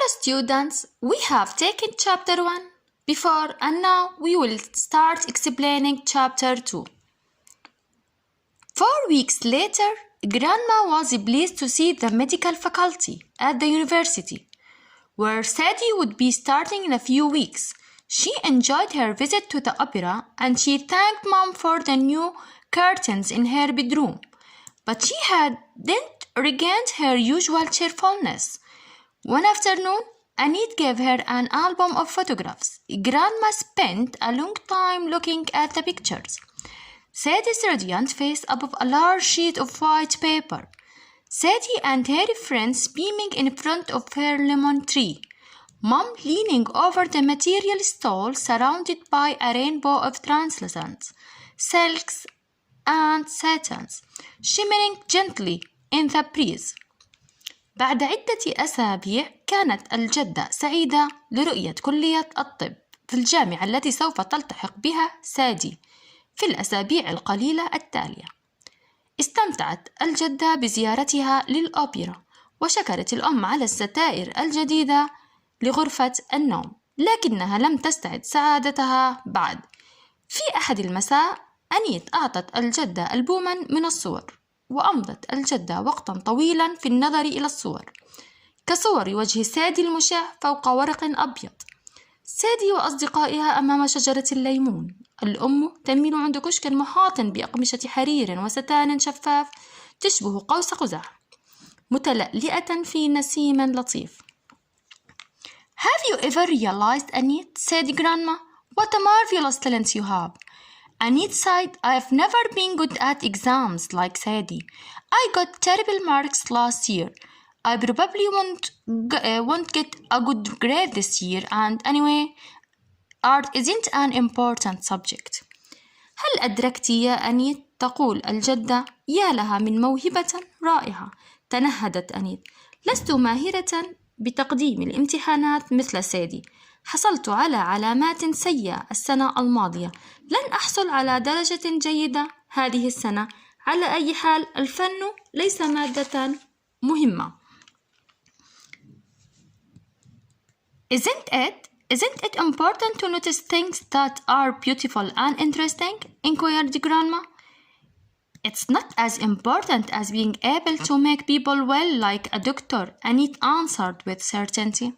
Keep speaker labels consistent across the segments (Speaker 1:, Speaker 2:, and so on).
Speaker 1: students, we have taken chapter 1 before and now we will start explaining chapter 2. 4 weeks later, Grandma was pleased to see the medical faculty at the university, where Sadie would be starting in a few weeks. She enjoyed her visit to the opera and she thanked Mom for the new curtains in her bedroom. But she hadn't regained her usual cheerfulness. One afternoon, Annette gave her an album of photographs. Grandma spent a long time looking at the pictures. Sadie's radiant face above a large sheet of white paper. Sadie and her friends beaming in front of her lemon tree. Mom leaning over the material stall surrounded by a rainbow of translucent silks and satins, shimmering gently in the breeze. بعد عدة أسابيع كانت الجدة سعيدة لرؤية كلية الطب في الجامعة التي سوف تلتحق بها سادي في الأسابيع القليلة التالية. استمتعت الجدة بزيارتها للأوبرا وشكرت الأم على الستائر الجديدة لغرفة النوم، لكنها لم تستعد سعادتها بعد. في أحد المساء أنيت أعطت الجدة ألبوما من الصور، وأمضت الجدة وقتا طويلا في النظر إلى الصور كصور وجه سادي المشع فوق ورق أبيض. سادي وأصدقائها أمام شجرة الليمون. الأم تميل عند كشك محاط بأقمشة حرير وستان شفاف تشبه قوس قزح متلألئة في نسيم لطيف. Have you ever realized, Annette, said Grandma, what a marvelous talent you have? Annette sighed, I've never been good at exams like Sadie. I got terrible marks last year. I probably won't get a good grade this year, and anyway, art isn't an important subject. هل أدركت يا أنيت؟ تقول الجدة. يا لها من موهبة رائعة. تنهدت أنيت. لست ماهرة بتقديم الامتحانات مثل سادي. حصلت على علامات سيئة السنة الماضية. لن أحصل على درجة جيدة هذه السنة. على أي حال الفن ليس مادة مهمة. Isn't it important to notice things that are beautiful and interesting? Inquired Grandma. It's not as important as being able to make people well like a doctor, Annette answered with certainty.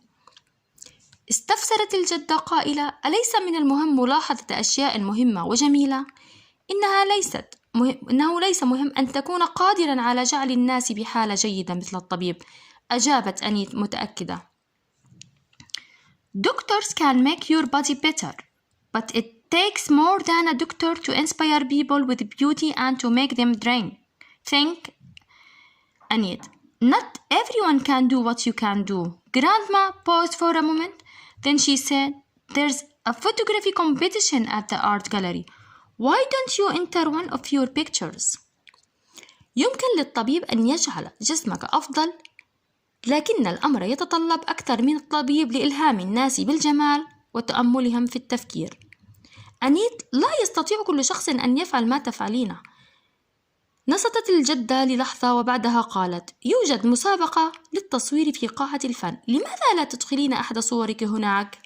Speaker 1: استفسرت الجدة قائلة: أليس من المهم ملاحظة أشياء مهمة وجميلة؟ إنه ليس مهم أن تكون قادرا على جعل الناس بحالة جيدة مثل الطبيب، أجابت أنيت متأكدة. Doctors can make your body better, but it takes more than a doctor to inspire people with beauty and to make them think. Annette, not everyone can do what you can do. Grandma paused for a moment. Then she said, there's a photography competition at the art gallery. Why don't you enter one of your pictures? يمكن للطبيب أن يجعل جسمك أفضل، لكن الأمر يتطلب أكثر من الطبيب لإلهام الناس بالجمال وتأملهم في التفكير. أنيت، لا يستطيع كل شخص أن يفعل ما تفعلينه. نصتت الجدة للحظة وبعدها قالت: يوجد مسابقة للتصوير في قاعة الفن، لماذا لا تدخلين أحد صورك هناك؟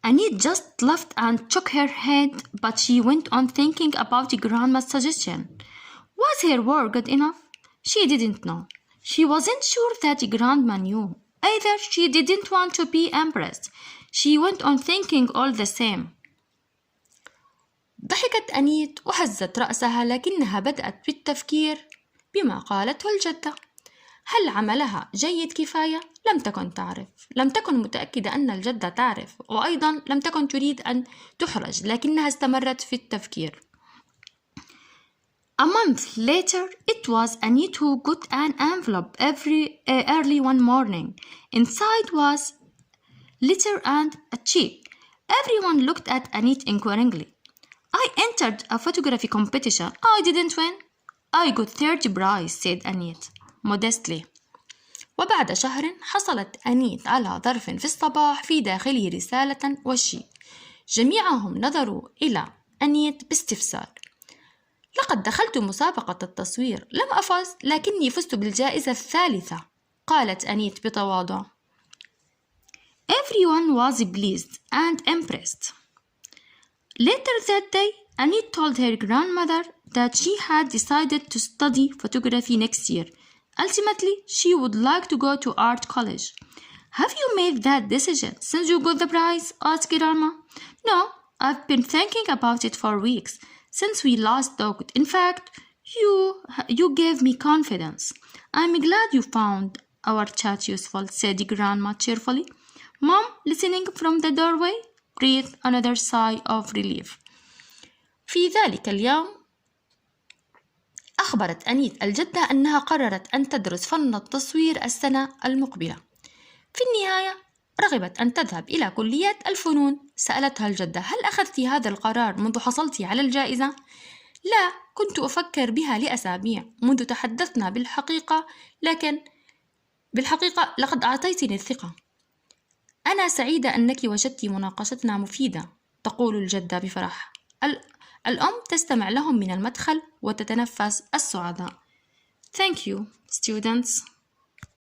Speaker 1: Annette just laughed and shook her head, but she went on thinking about Grandma's suggestion. Was her work good enough? She didn't know. She wasn't sure that Grandma knew. Either she didn't want to be impressed. She went on thinking all the same. ضحكت أنيت وهزت رأسها، لكنها بدأت بالتفكير بما قالته الجدة. هل عملها جيد كفاية؟ لم تكن تعرف. لم تكن متأكدة أن الجدة تعرف، وأيضا لم تكن تريد أن تحرج، لكنها استمرت في التفكير. A month later, it was Annette who got an envelope early one morning. Inside was letter and a check. Everyone looked at Annette inquiringly. I entered a photography competition. I didn't win. I got third prize, said Annette modestly. وبعد شهر حصلت أنيت على ظرف في الصباح في داخله رسالة وشيك. جميعهم نظروا إلى أنيت باستفسار. لقد دخلت مسابقة التصوير، لم أفز لكني فزت بالجائزة الثالثة، قالت أنيت بتواضع. Everyone was pleased and impressed. Later that day, Anit told her grandmother that she had decided to study photography next year. Ultimately, she would like to go to art college. Have you made that decision since you got the prize? Asked Grandma. No, I've been thinking about it for weeks, since we last talked. In fact, you gave me confidence. I'm glad you found our chat useful, said Grandma cheerfully. Mom, listening from the doorway, breathed another sigh of relief. في ذلك اليوم أخبرت أنيت الجدة أنها قررت أن تدرس فن التصوير السنة المقبلة. في النهاية رغبت أن تذهب إلى كلية الفنون. سألتها الجدة: هل أخذت هذا القرار منذ حصلت على الجائزة؟ لا، كنت أفكر بها لأسابيع منذ تحدثنا لكن بالحقيقة لقد أعطيتني الثقة. أنا سعيدة أنك وجدت مناقشتنا مفيدة، تقول الجدة بفرح. الأم تستمع لهم من المدخل وتتنفس السعداء. Thank you, students.